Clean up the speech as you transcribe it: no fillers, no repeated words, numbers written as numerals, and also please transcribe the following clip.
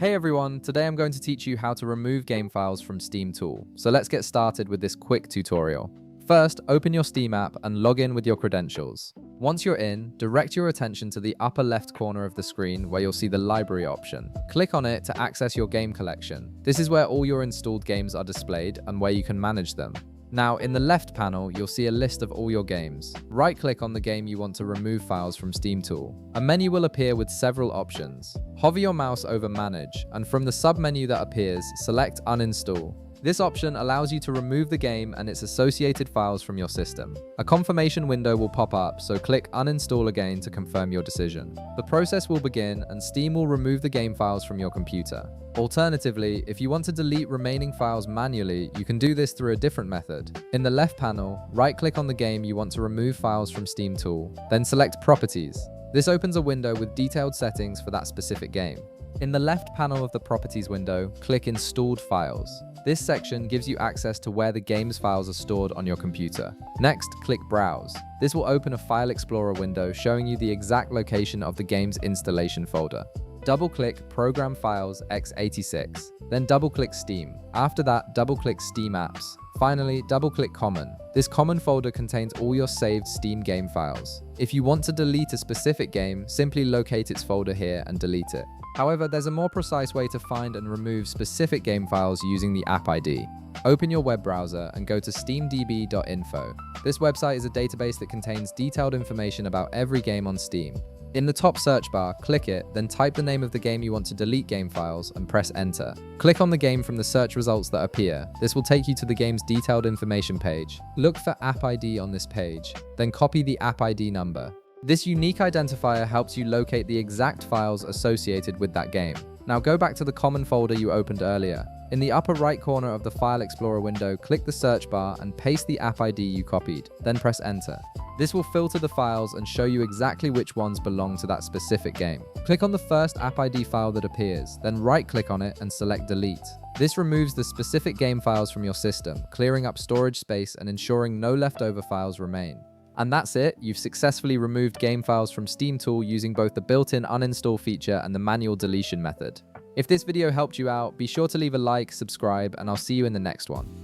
Hey everyone, today I'm going to teach you how to remove game files from Steam Tool. So let's get started with this quick tutorial. First, open your Steam app and log in with your credentials. Once you're in, direct your attention to the upper left corner of the screen where you'll see the library option. Click on it to access your game collection. This is where all your installed games are displayed and where you can manage them. Now, in the left panel, you'll see a list of all your games. Right-click on the game you want to remove files from Steam Tool. A menu will appear with several options. Hover your mouse over Manage, and from the sub-menu that appears, select Uninstall. This option allows you to remove the game and its associated files from your system. A confirmation window will pop up, so click Uninstall again to confirm your decision. The process will begin and Steam will remove the game files from your computer. Alternatively, if you want to delete remaining files manually, you can do this through a different method. In the left panel, right-click on the game you want to remove files from Steam Tool, then select Properties. This opens a window with detailed settings for that specific game. In the left panel of the Properties window, click Installed Files. This section gives you access to where the game's files are stored on your computer. Next, click Browse. This will open a File Explorer window showing you the exact location of the game's installation folder. Double-click Program Files x86, then double-click Steam. After that, double-click Steam Apps. Finally, double-click Common. This common folder contains all your saved Steam game files. If you want to delete a specific game, simply locate its folder here and delete it. However, there's a more precise way to find and remove specific game files using the App ID. Open your web browser and go to steamdb.info. This website is a database that contains detailed information about every game on Steam. In the top search bar, click it, then type the name of the game you want to delete game files and press enter. Click on the game from the search results that appear. This will take you to the game's detailed information page. Look for App ID on this page, then copy the App ID number. This unique identifier helps you locate the exact files associated with that game. Now go back to the common folder you opened earlier. In the upper right corner of the File Explorer window, click the search bar and paste the App ID you copied, then press enter. This will filter the files and show you exactly which ones belong to that specific game. Click on the first App ID file that appears, then right-click on it and select Delete. This removes the specific game files from your system, clearing up storage space and ensuring no leftover files remain. And that's it, you've successfully removed game files from Steam Tool using both the built-in uninstall feature and the manual deletion method. If this video helped you out, be sure to leave a like, subscribe, and I'll see you in the next one.